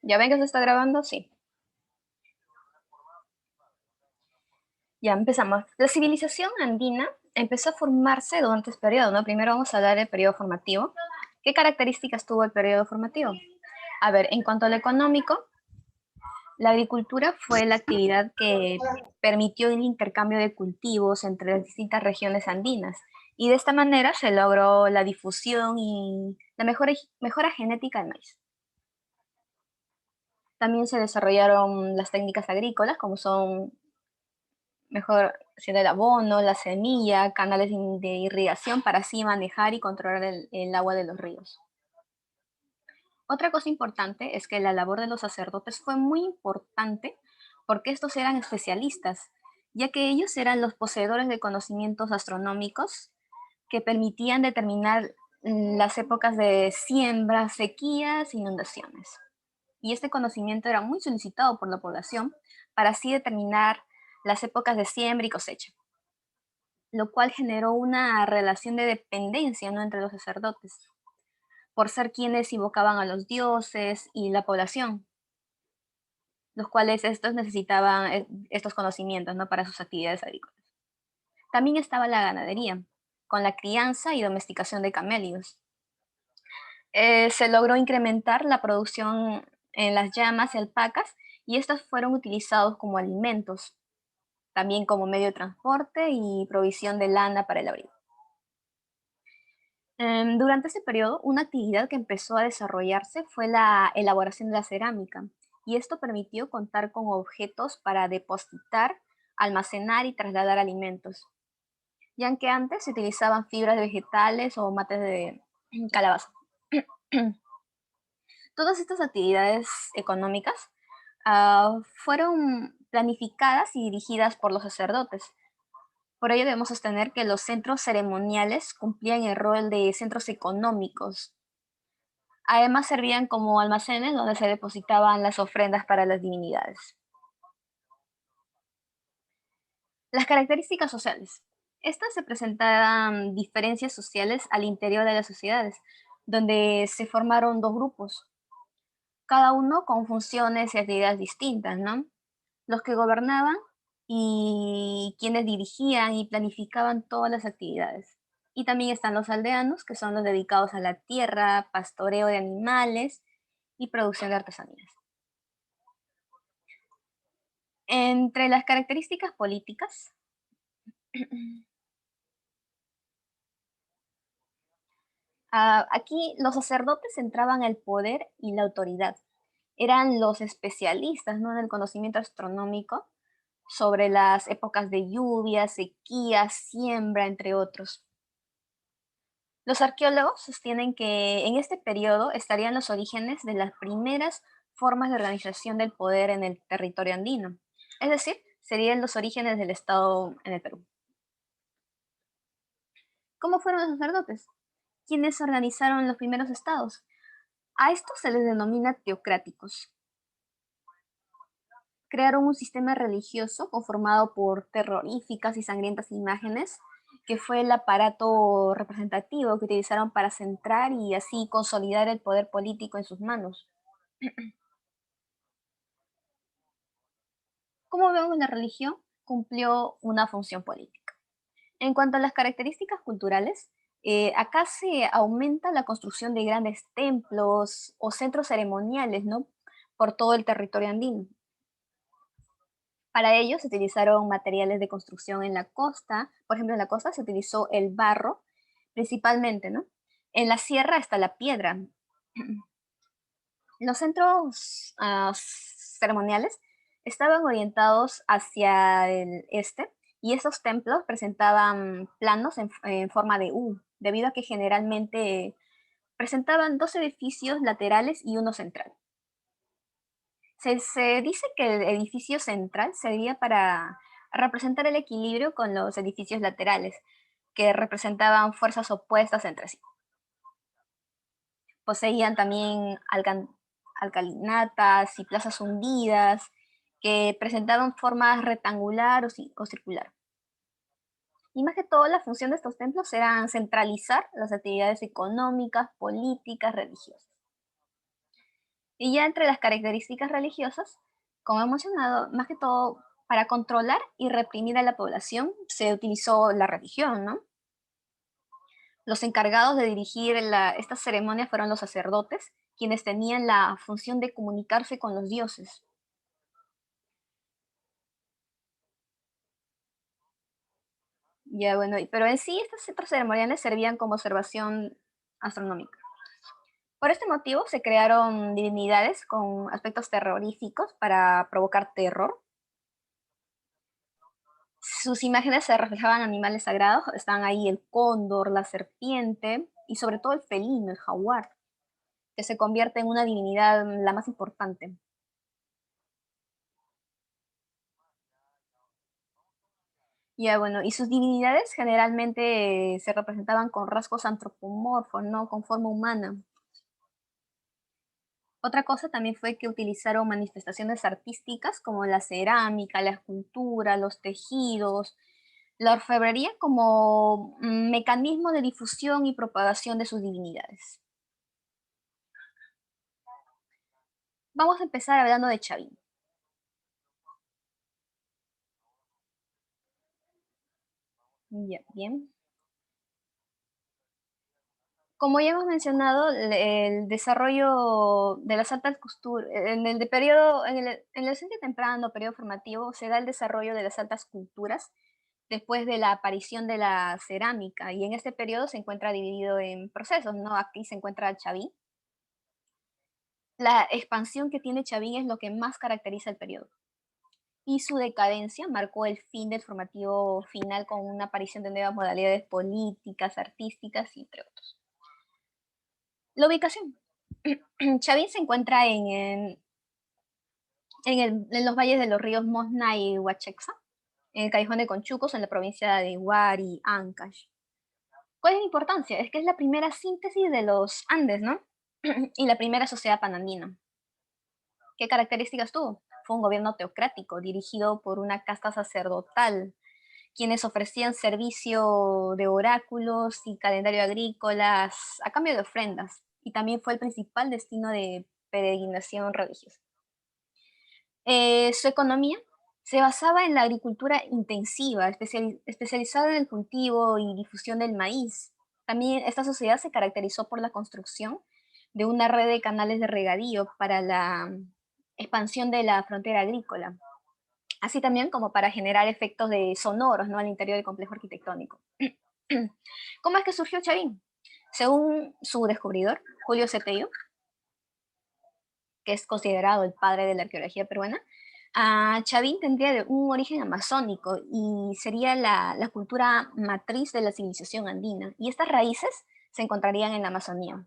¿Ya ven que se está grabando? Sí. Ya empezamos. La civilización andina empezó a formarse durante este periodo, ¿no? Primero vamos a hablar del periodo formativo. ¿Qué características tuvo el periodo formativo? A ver, en cuanto a lo económico, la agricultura fue la actividad que permitió el intercambio de cultivos entre las distintas regiones andinas. Y de esta manera se logró la difusión y la mejora genética del maíz. También se desarrollaron las técnicas agrícolas, como son mejor siendo el abono, la semilla, canales de irrigación para así manejar y controlar el agua de los ríos. Otra cosa importante es que la labor de los sacerdotes fue muy importante porque estos eran especialistas, ya que ellos eran los poseedores de conocimientos astronómicos que permitían determinar las épocas de siembra, sequías, inundaciones. Y este conocimiento era muy solicitado por la población para así determinar las épocas de siembra y cosecha, lo cual generó una relación de dependencia, ¿no?, entre los sacerdotes, por ser quienes invocaban a los dioses y la población, los cuales estos necesitaban estos conocimientos, ¿no?, para sus actividades agrícolas. También estaba la ganadería, con la crianza y domesticación de camélidos. Se logró incrementar la producción en las llamas y alpacas, y estos fueron utilizados como alimentos, también como medio de transporte y provisión de lana para el abrigo. Durante ese periodo, una actividad que empezó a desarrollarse fue la elaboración de la cerámica, y esto permitió contar con objetos para depositar, almacenar y trasladar alimentos, ya que antes se utilizaban fibras de vegetales o mates de calabaza. Todas estas actividades económicas fueron planificadas y dirigidas por los sacerdotes. Por ello debemos sostener que los centros ceremoniales cumplían el rol de centros económicos. Además servían como almacenes donde se depositaban las ofrendas para las divinidades. Las características sociales. Estas se presentaban diferencias sociales al interior de las sociedades, donde se formaron dos grupos, cada uno con funciones y actividades distintas, ¿no? Los que gobernaban y quienes dirigían y planificaban todas las actividades. Y también están los aldeanos, que son los dedicados a la tierra, pastoreo de animales y producción de artesanías. Entre las características políticas, aquí los sacerdotes entraban el poder y la autoridad. Eran los especialistas, ¿no?, en el conocimiento astronómico sobre las épocas de lluvia, sequía, siembra, entre otros. Los arqueólogos sostienen que en este periodo estarían los orígenes de las primeras formas de organización del poder en el territorio andino. Es decir, serían los orígenes del Estado en el Perú. ¿Cómo fueron los sacerdotes? ¿Quiénes organizaron los primeros estados? A estos se les denomina teocráticos. Crearon un sistema religioso conformado por terroríficas y sangrientas imágenes, que fue el aparato representativo que utilizaron para centrar y así consolidar el poder político en sus manos. Como vemos, la religión cumplió una función política. En cuanto a las características culturales, acá se aumenta la construcción de grandes templos o centros ceremoniales, ¿no?, por todo el territorio andino. Para ello se utilizaron materiales de construcción en la costa. Por ejemplo, en la costa se utilizó el barro principalmente, ¿no? En la sierra está la piedra. Los centros ceremoniales estaban orientados hacia el este, y esos templos presentaban planos en forma de U, debido a que generalmente presentaban dos edificios laterales y uno central. Se dice que el edificio central servía para representar el equilibrio con los edificios laterales, que representaban fuerzas opuestas entre sí. Poseían también alcalinatas y plazas hundidas, que presentaban formas rectangular o circular. Y más que todo, la función de estos templos era centralizar las actividades económicas, políticas, religiosas. Y ya entre las características religiosas, como he mencionado, más que todo para controlar y reprimir a la población se utilizó la religión, ¿no? Los encargados de dirigir estas ceremonias fueron los sacerdotes, quienes tenían la función de comunicarse con los dioses. Ya, bueno, pero en sí estas centros ceremoniales servían como observación astronómica. Por este motivo se crearon divinidades con aspectos terroríficos para provocar terror. Sus imágenes se reflejaban animales sagrados, estaban ahí el cóndor, la serpiente y sobre todo el felino, el jaguar, que se convierte en una divinidad la más importante. Ya, bueno, y sus divinidades generalmente se representaban con rasgos antropomorfos, ¿no? Con forma humana. Otra cosa también fue que utilizaron manifestaciones artísticas como la cerámica, la escultura, los tejidos, la orfebrería como mecanismo de difusión y propagación de sus divinidades. Vamos a empezar hablando de Chavín. Ya, bien. Como ya hemos mencionado, el desarrollo de las altas costuras, en el de periodo, en el docente temprano, periodo formativo, se da el desarrollo de las altas culturas después de la aparición de la cerámica, y en este periodo se encuentra dividido en procesos, ¿no? Aquí se encuentra Chavín. La expansión que tiene Chavín es lo que más caracteriza el periodo. Y su decadencia marcó el fin del formativo final con una aparición de nuevas modalidades políticas, artísticas y entre otros. La ubicación. Chavín se encuentra en los valles de los ríos Mosna y Huachexa, en el Callejón de Conchucos, en la provincia de Huari, Ancash. ¿Cuál es la importancia? Es que es la primera síntesis de los Andes, ¿no? Y la primera sociedad panandina. ¿Qué características tuvo? Fue un gobierno teocrático dirigido por una casta sacerdotal, quienes ofrecían servicio de oráculos y calendario agrícolas a cambio de ofrendas, y también fue el principal destino de peregrinación religiosa. Su economía se basaba en la agricultura intensiva, especializada en el cultivo y difusión del maíz. También esta sociedad se caracterizó por la construcción de una red de canales de regadío para la expansión de la frontera agrícola, así también como para generar efectos de sonoros, ¿no? Al interior del complejo arquitectónico. ¿Cómo es que surgió Chavín? Según su descubridor, Julio Cetello, que es considerado el padre de la arqueología peruana, Chavín tendría un origen amazónico y sería la cultura matriz de la civilización andina. Y estas raíces se encontrarían en la Amazonía.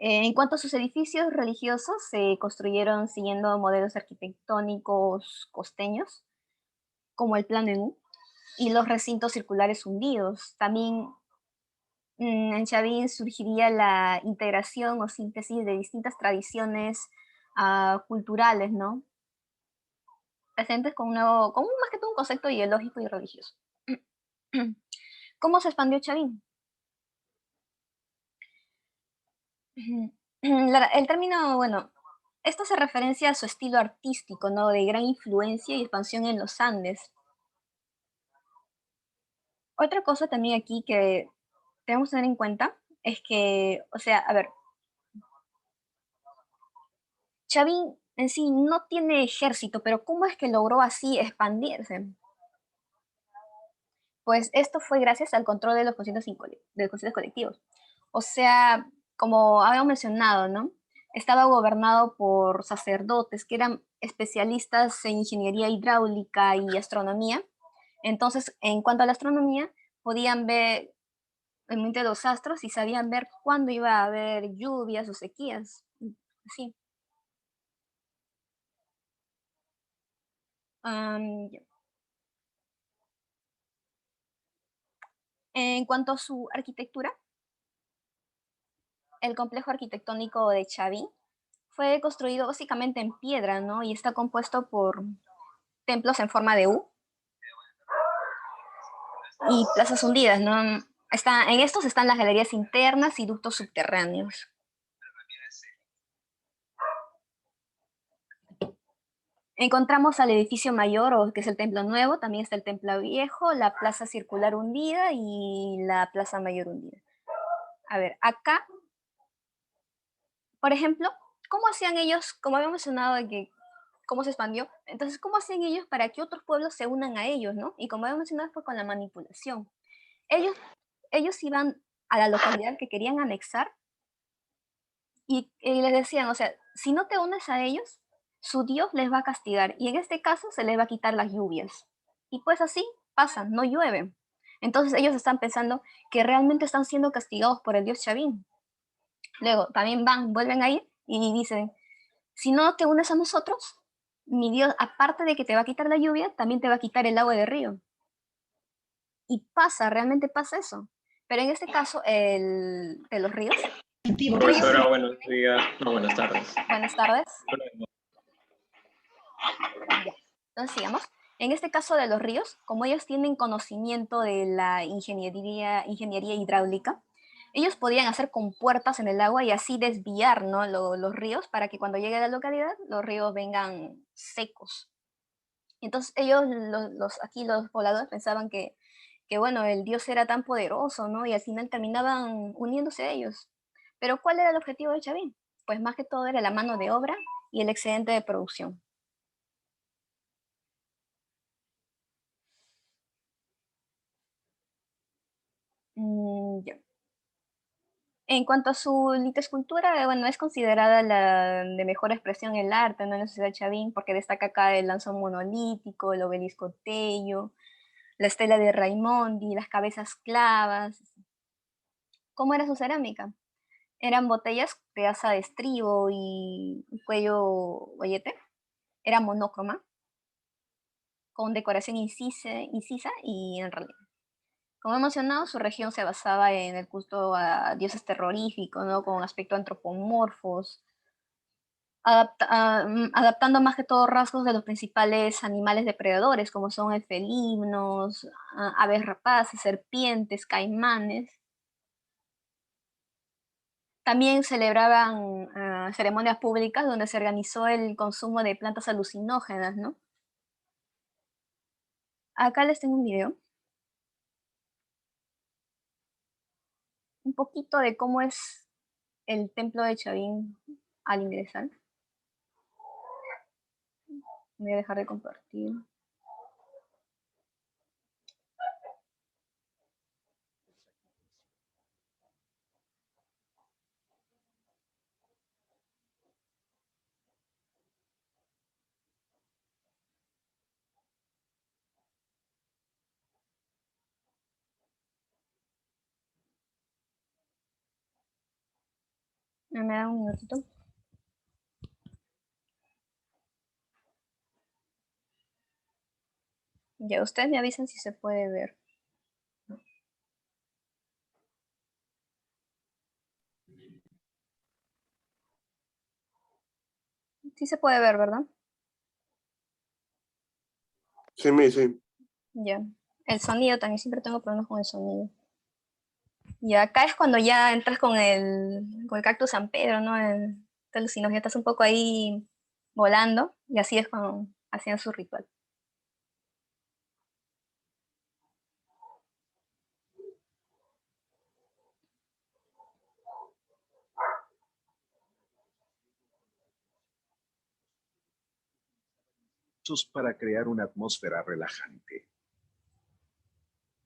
En cuanto a sus edificios religiosos, se construyeron siguiendo modelos arquitectónicos costeños, como el Plan de Nu, y los recintos circulares hundidos. También en Chavín surgiría la integración o síntesis de distintas tradiciones culturales, ¿no? Presentes con más que todo un concepto ideológico y religioso. ¿Cómo se expandió Chavín? El término, bueno, esto se referencia a su estilo artístico, ¿no? De gran influencia y expansión en los Andes. Otra cosa también aquí que debemos tener en cuenta es que, o sea, a ver, Chavín en sí no tiene ejército, pero ¿cómo es que logró así expandirse? Pues esto fue gracias al control de los de los conscientes colectivos. O sea, como habíamos mencionado, ¿no? Estaba gobernado por sacerdotes que eran especialistas en ingeniería hidráulica y astronomía. Entonces, en cuanto a la astronomía, podían ver el movimiento de los astros y sabían ver cuándo iba a haber lluvias o sequías. Así. Ya. En cuanto a su arquitectura, el complejo arquitectónico de Chavín fue construido básicamente en piedra, ¿no? Y está compuesto por templos en forma de U y plazas hundidas, ¿no? En estos están las galerías internas y ductos subterráneos. Encontramos al edificio mayor, que es el templo nuevo, también está el templo viejo, la plaza circular hundida y la plaza mayor hundida. A ver, acá, por ejemplo, ¿cómo hacían ellos? Como había mencionado de que cómo se expandió, entonces, ¿cómo hacían ellos para que otros pueblos se unan a ellos, no? Y como había mencionado, fue con la manipulación. Ellos, ellos iban a la localidad que querían anexar y les decían, o sea, si no te unes a ellos, su Dios les va a castigar y en este caso se les va a quitar las lluvias. Y pues así pasa, no llueve. Entonces ellos están pensando que realmente están siendo castigados por el Dios Chavín. Luego también vuelven a ir y dicen, si no te unes a nosotros, mi Dios, aparte de que te va a quitar la lluvia, también te va a quitar el agua del río. Y pasa, realmente pasa eso. Pero en este caso, el de los ríos. Profesora, buenos días. No, buenas tardes. Buenas tardes. Ya. Entonces, sigamos. En este caso de los ríos, como ellos tienen conocimiento de la ingeniería hidráulica, ellos podían hacer compuertas en el agua y así desviar, ¿no? los ríos para que cuando llegue a la localidad los ríos vengan secos. Entonces ellos, aquí los pobladores pensaban que, bueno, el dios era tan poderoso, ¿no? Y al final terminaban uniéndose a ellos. Pero ¿cuál era el objetivo de Chavín? Pues más que todo era la mano de obra y el excedente de producción. Ya. En cuanto a su litescultura, bueno, es considerada la de mejor expresión en el arte, ¿no? En la sociedad Chavín, porque destaca acá el lanzón monolítico, el obelisco Tello, la estela de Raimondi, las cabezas clavas. ¿Cómo era su cerámica? Eran botellas de asa de estribo y cuello bollete. Era monócroma, con decoración incisa y en relieve. Como he mencionado, su región se basaba en el culto a dioses terroríficos, ¿no? Con aspecto antropomorfos, adaptando más que todo rasgos de los principales animales depredadores, como son el felinos, aves rapaces, serpientes, caimanes. También celebraban ceremonias públicas donde se organizó el consumo de plantas alucinógenas, ¿no? Acá les tengo un video, un poquito de cómo es el templo de Chavín al ingresar. Voy a dejar de compartir. Me da un minutito. Ya, ustedes me avisan si se puede ver. Sí se puede ver, ¿verdad? Sí. Ya. El sonido también, siempre tengo problemas con el sonido. Y acá es cuando ya entras con el cactus San Pedro, ¿no? Te alucinas, ya estás un poco ahí volando, y así es cuando hacían su ritual. Para crear una atmósfera relajante.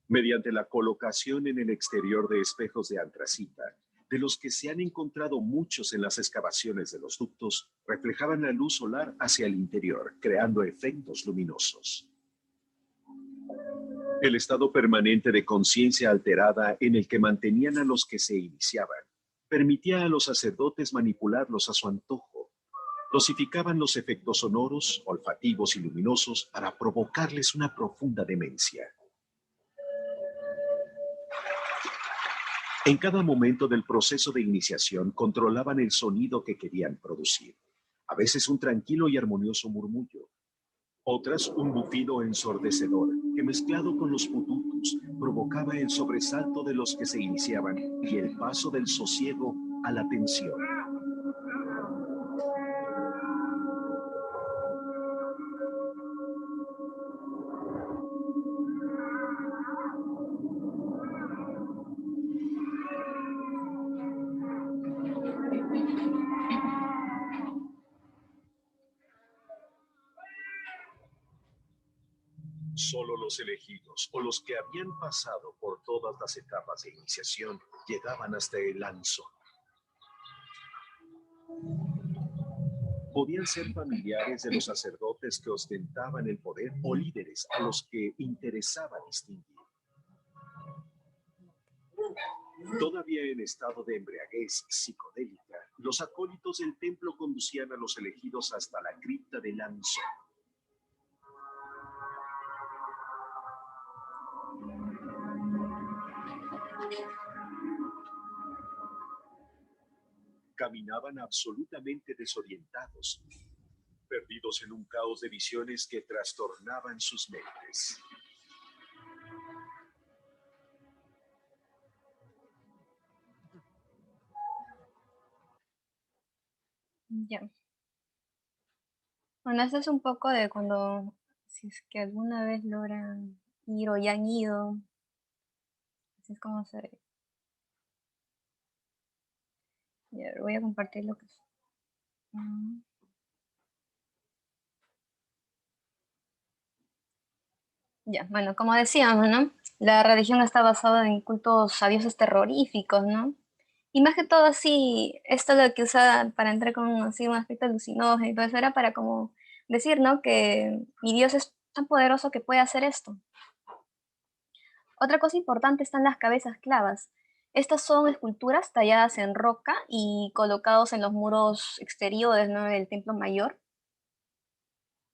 Mediante la colocación en el exterior de espejos de antracita, de los que se han encontrado muchos en las excavaciones de los ductos, reflejaban la luz solar hacia el interior, creando efectos luminosos. El estado permanente de conciencia alterada en el que mantenían a los que se iniciaban, permitía a los sacerdotes manipularlos a su antojo. Dosificaban los efectos sonoros, olfativos y luminosos para provocarles una profunda demencia. En cada momento del proceso de iniciación controlaban el sonido que querían producir. A veces un tranquilo y armonioso murmullo, Otras un bufido ensordecedor que mezclado con los pututus provocaba el sobresalto de los que se iniciaban y el paso del sosiego a la tensión. Solo los elegidos o los que habían pasado por todas las etapas de iniciación llegaban hasta el lanzo. Podían ser familiares de los sacerdotes que ostentaban el poder o líderes a los que interesaba distinguir. Todavía en estado de embriaguez psicodélica, los acólitos del templo conducían a los elegidos hasta la cripta de Lanzo. Caminaban absolutamente desorientados, perdidos en un caos de visiones que trastornaban sus mentes. Ya. Bueno, esto es un poco de cuando, si es que alguna vez logran ir o ya han ido, así es como se ve. Ya, voy a compartir lo que es. Ya, bueno, como decíamos, ¿no? La religión está basada en cultos a dioses terroríficos, ¿no? Y más que todo así, esto lo que usa para entrar con así un aspecto alucinógeno y todo eso era para como decir, ¿no? Que mi Dios es tan poderoso que puede hacer esto. Otra cosa importante están las cabezas clavas. Estas son esculturas talladas en roca y colocados en los muros exteriores, ¿no? Del templo mayor.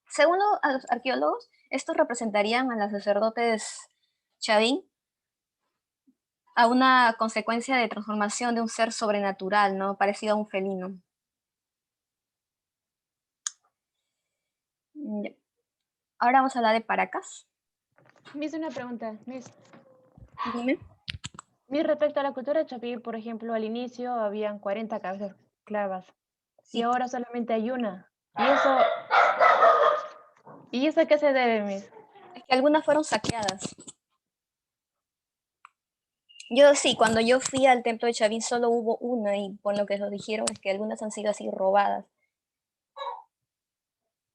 Según los arqueólogos, estos representarían a los sacerdotes Chavín a una consecuencia de transformación de un ser sobrenatural, ¿no? Parecido a un felino. Ya. Ahora vamos a hablar de Paracas. Miss, una pregunta, Miss. Dime. Miss, respecto a la cultura chapí, por ejemplo, al inicio habían 40 cabezas clavas Sí. y ahora solamente hay una. ¿Y eso a qué se debe, Miss? Es que algunas fueron saqueadas. Yo sí, cuando yo fui al templo de Chavín solo hubo una y por lo que nos dijeron es que algunas han sido así robadas.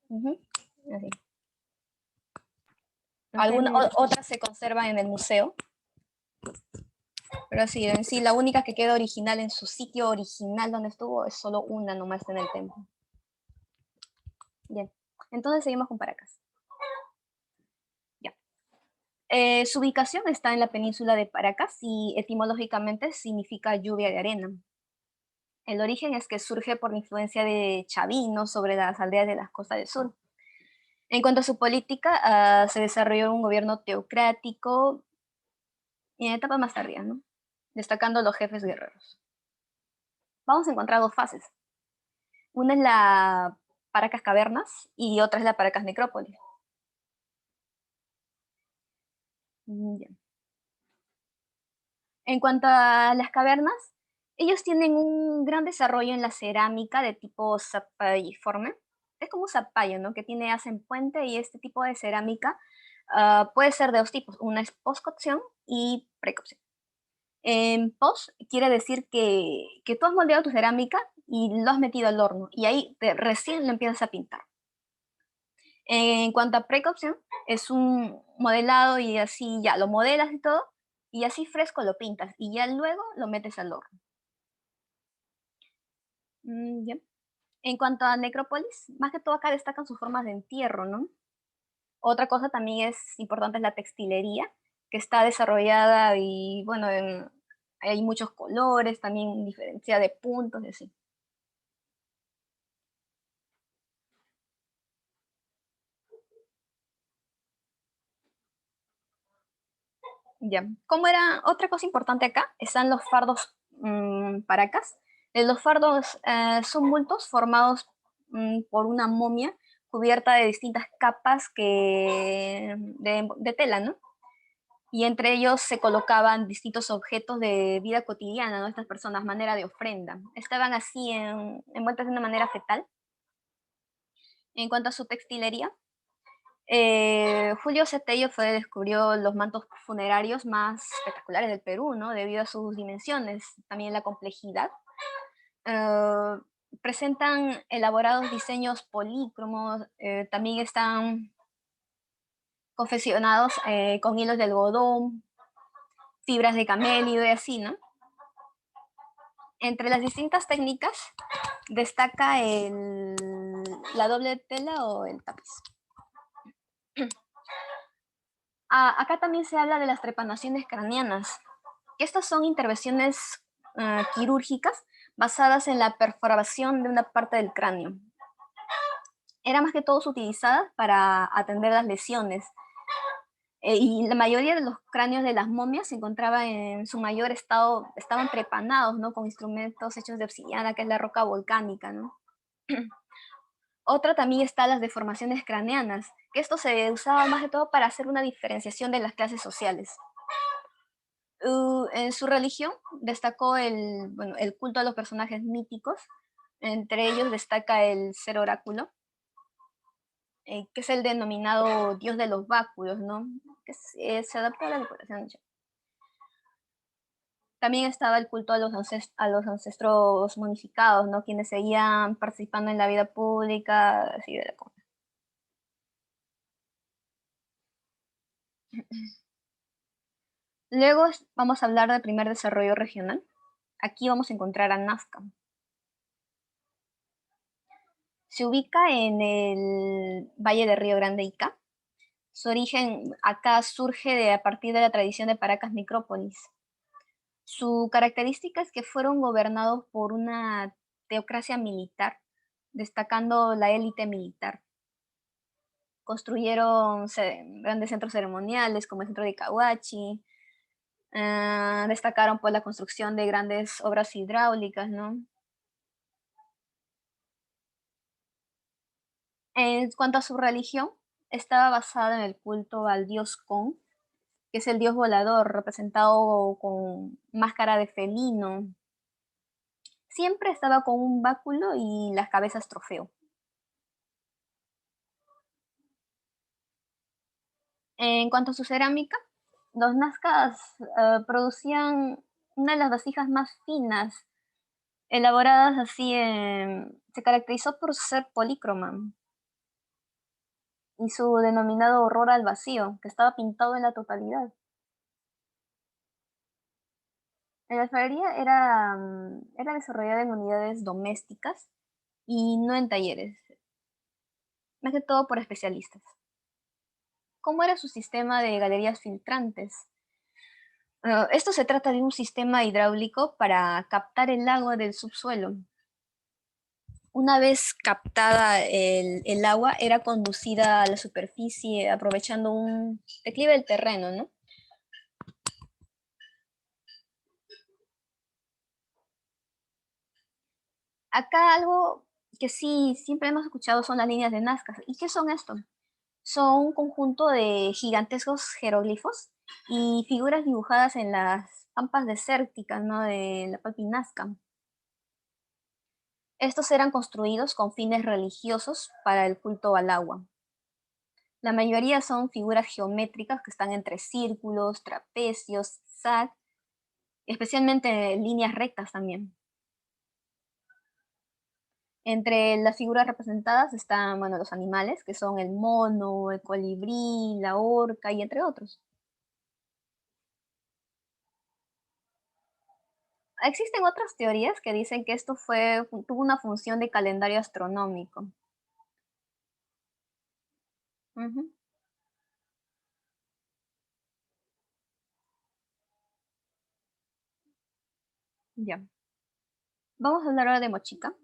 Así. Otras se conservan en el museo. Pero sí, en sí, la única que queda original en su sitio original donde estuvo es solo una nomás en el templo. Bien, entonces seguimos con Paracas. Ya. Su ubicación está en la península de Paracas y etimológicamente significa lluvia de arena. El origen es que surge por la influencia de Chavín sobre las aldeas de las costas del sur. En cuanto a su política, se desarrolló un gobierno teocrático y en etapas más tardías, ¿no? Destacando los jefes guerreros. Vamos a encontrar dos fases. Una es la Paracas Cavernas y otra es la Paracas Necrópolis. Ya. En cuanto a las cavernas, ellos tienen un gran desarrollo en la cerámica de tipo zapalliforme. Es como un zapallo, ¿no? Que tiene asa en puente y este tipo de cerámica puede ser de dos tipos. Una es postcocción y precocción. En post quiere decir que tú has moldeado tu cerámica y lo has metido al horno y ahí recién lo empiezas a pintar. En cuanto a precocción, es un modelado y así ya lo modelas y todo, y así fresco lo pintas y ya luego lo metes al horno. Ya. En cuanto a necrópolis, más que todo acá destacan sus formas de entierro, ¿no? Otra cosa también es importante es la textilería, que está desarrollada y bueno, hay muchos colores, también diferencia de puntos y así. Ya. ¿Cómo era? Otra cosa importante acá están los fardos Paracas. Los fardos son bultos formados por una momia cubierta de distintas capas de tela, ¿no? Y entre ellos se colocaban distintos objetos de vida cotidiana, ¿no? Estas personas, manera de ofrenda. Estaban así envueltas de una manera fetal. En cuanto a su textilería, Julio Cetello descubrió los mantos funerarios más espectaculares del Perú, ¿no? Debido a sus dimensiones, también la complejidad. Presentan elaborados diseños polícromos, también están confeccionados con hilos de algodón, fibras de camello y así, ¿no? Entre las distintas técnicas destaca la doble tela o el tapiz. Acá también se habla de las trepanaciones craneanas, que estas son intervenciones quirúrgicas basadas en la perforación de una parte del cráneo. Era más que todo utilizadas para atender las lesiones, y la mayoría de los cráneos de las momias se encontraban en su mayor estado, estaban trepanados, ¿no? Con instrumentos hechos de obsidiana, que es la roca volcánica, ¿no? Otra también está las deformaciones craneanas, que esto se usaba más que todo para hacer una diferenciación de las clases sociales. En su religión destacó el culto a los personajes míticos, entre ellos destaca el ser oráculo, que es el denominado dios de los báculos, ¿no? Que se adapta a la decoración. También estaba el culto a los ancestros momificados, ¿no? Quienes seguían participando en la vida pública, así de la cosa. Luego vamos a hablar del primer desarrollo regional. Aquí vamos a encontrar a Nazca. Se ubica en el Valle de Río Grande, Ica. Su origen acá surge a partir de la tradición de Paracas Necrópolis. Su característica es que fueron gobernados por una teocracia militar, destacando la élite militar. Construyeron grandes centros ceremoniales como el centro de Cahuachi, destacaron por la construcción de grandes obras hidráulicas, ¿no? En cuanto a su religión, estaba basada en el culto al dios Kon, que es el dios volador, representado con máscara de felino. Siempre estaba con un báculo y las cabezas trofeo. En cuanto a su cerámica, los nazcas producían una de las vasijas más finas, elaboradas así, se caracterizó por ser polícroma, y su denominado horror al vacío, que estaba pintado en la totalidad. La alfarería era desarrollada en unidades domésticas y no en talleres, más que todo por especialistas. ¿Cómo era su sistema de galerías filtrantes? Esto se trata de un sistema hidráulico para captar el agua del subsuelo. Una vez captada el agua, era conducida a la superficie aprovechando un declive del terreno, ¿no? Acá algo que sí siempre hemos escuchado son las líneas de Nazca. ¿Y qué son esto? Son un conjunto de gigantescos jeroglifos y figuras dibujadas en las pampas desérticas, ¿no? De la Palpi Nazca. Estos eran construidos con fines religiosos para el culto al agua. La mayoría son figuras geométricas que están entre círculos, trapecios, zag, especialmente líneas rectas también. Entre las figuras representadas están, bueno, los animales, que son el mono, el colibrí, la orca y entre otros. Existen otras teorías que dicen que esto tuvo una función de calendario astronómico. Ujú. Ya. Vamos a hablar ahora de Mochica,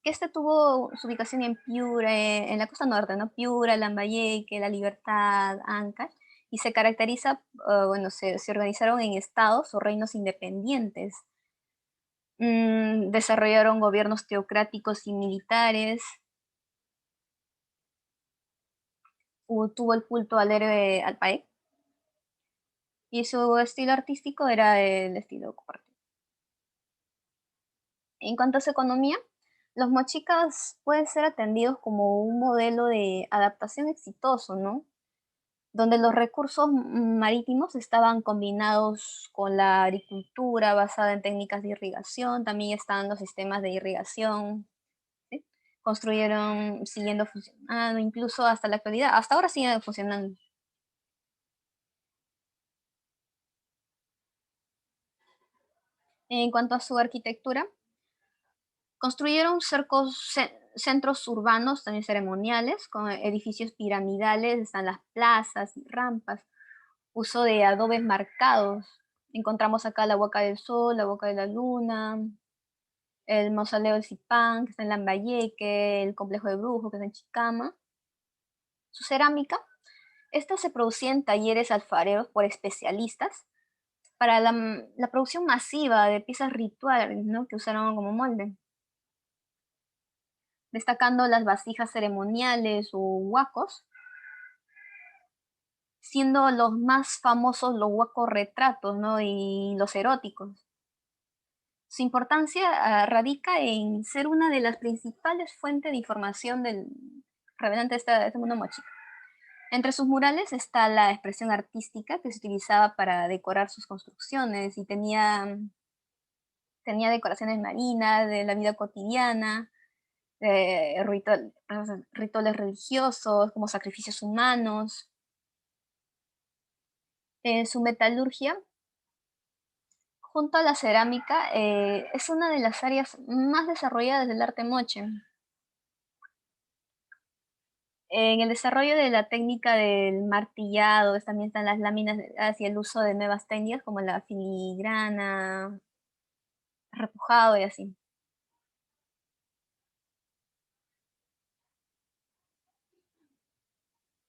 que este tuvo su ubicación en Piura, en la costa norte, ¿no? Piura, Lambayeque, La Libertad, Ancash, y se caracteriza, bueno, se organizaron en estados o reinos independientes. Desarrollaron gobiernos teocráticos y militares. tuvo el culto al héroe Alpaek, y su estilo artístico era el estilo compartido. En cuanto a su economía, los mochicas pueden ser atendidos como un modelo de adaptación exitoso, ¿no? Donde los recursos marítimos estaban combinados con la agricultura basada en técnicas de irrigación, también están los sistemas de irrigación, ¿sí? Construyeron siguiendo funcionando, incluso hasta la actualidad, hasta ahora siguen funcionando. En cuanto a su arquitectura, construyeron centros urbanos, también ceremoniales, con edificios piramidales, están las plazas y rampas, uso de adobes marcados. Encontramos acá la Boca del Sol, la Boca de la Luna, el Mausoleo del Zipán, que está en Lambayeque, el Complejo de Brujo, que está en Chicama. Su cerámica, esta se producía en talleres alfareros por especialistas para la producción masiva de piezas rituales, ¿no? Que usaron como molde, destacando las vasijas ceremoniales o huacos, siendo los más famosos los huacos retratos, ¿no? Y los eróticos. Su importancia radica en ser una de las principales fuentes de información del revelante de este mundo mochica. Entre sus murales está la expresión artística que se utilizaba para decorar sus construcciones y tenía decoraciones marinas, de la vida cotidiana, rituales religiosos, como sacrificios humanos. Su metalurgia, junto a la cerámica, es una de las áreas más desarrolladas del arte moche. En el desarrollo de la técnica del martillado, también están las láminas hacia el uso de nuevas técnicas como la filigrana, repujado y así.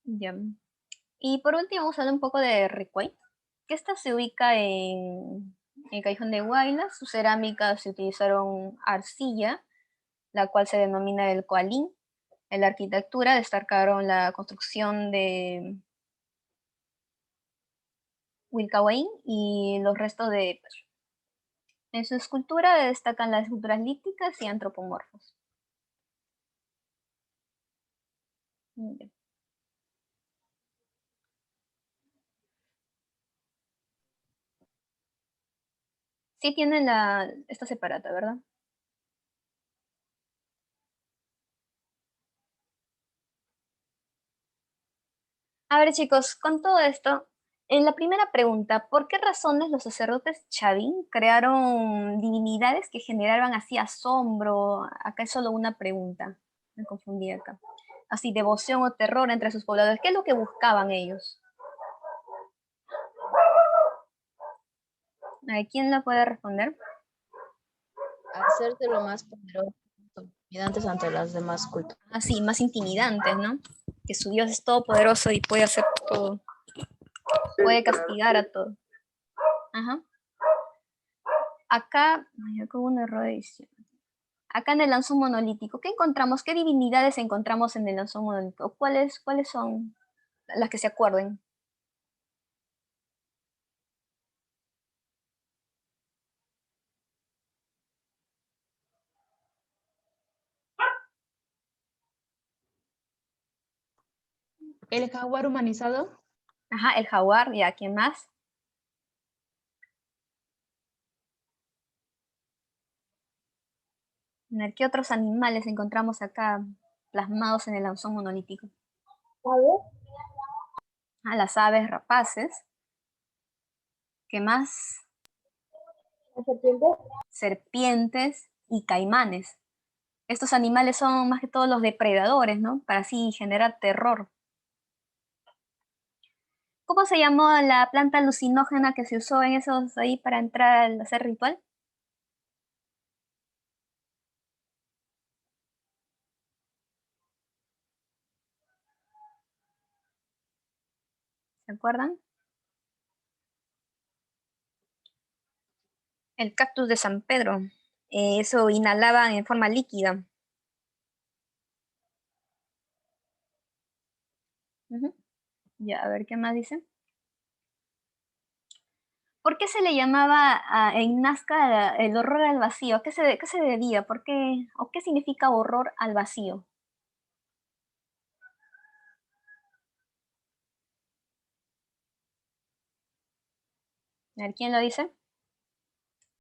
Ya. Y por último vamos a hablar un poco de Ricuay, que esta se ubica en el Callejón de Huaylas. Sus cerámicas se utilizaron arcilla, la cual se denomina el coalín. En la arquitectura destacaron la construcción de Wilcahuaín y los restos de Pedro. En su escultura destacan las esculturas líticas y antropomorfos. Bien. Sí tienen esta separata, ¿verdad? A ver, chicos, con todo esto, en la primera pregunta, ¿por qué razones los sacerdotes Chavín crearon divinidades que generaban así asombro? Acá es solo una pregunta, me confundí acá. Así, devoción o terror entre sus pobladores. ¿Qué es lo que buscaban ellos? A ver, ¿quién la puede responder? Hacerte lo más poderoso, intimidantes ante las demás culturas. Así, más intimidantes, ¿no? Que su Dios es todopoderoso y puede hacer todo. Puede castigar a todo. Ajá. Acá hubo un error de edición. Acá en el lanzón monolítico, ¿qué encontramos? ¿Qué divinidades encontramos en el lanzón monolítico? ¿Cuáles son las que se acuerden? El jaguar humanizado. Ajá, el jaguar, ¿y a quién más? A ver, ¿qué otros animales encontramos acá plasmados en el lanzón monolítico? Ah, las aves rapaces. ¿Qué más? Serpientes y caimanes. Estos animales son más que todos los depredadores, ¿no? Para así generar terror. ¿Cómo se llamó la planta alucinógena que se usó en esos ahí para entrar al hacer ritual? ¿Se acuerdan? El cactus de San Pedro. Eso inhalaban en forma líquida. Ujú. Ya, a ver, ¿qué más dice? ¿Por qué se le llamaba en Nazca el horror al vacío? ¿A qué se debía? ¿Por qué? ¿O qué significa horror al vacío? A ver, ¿quién lo dice?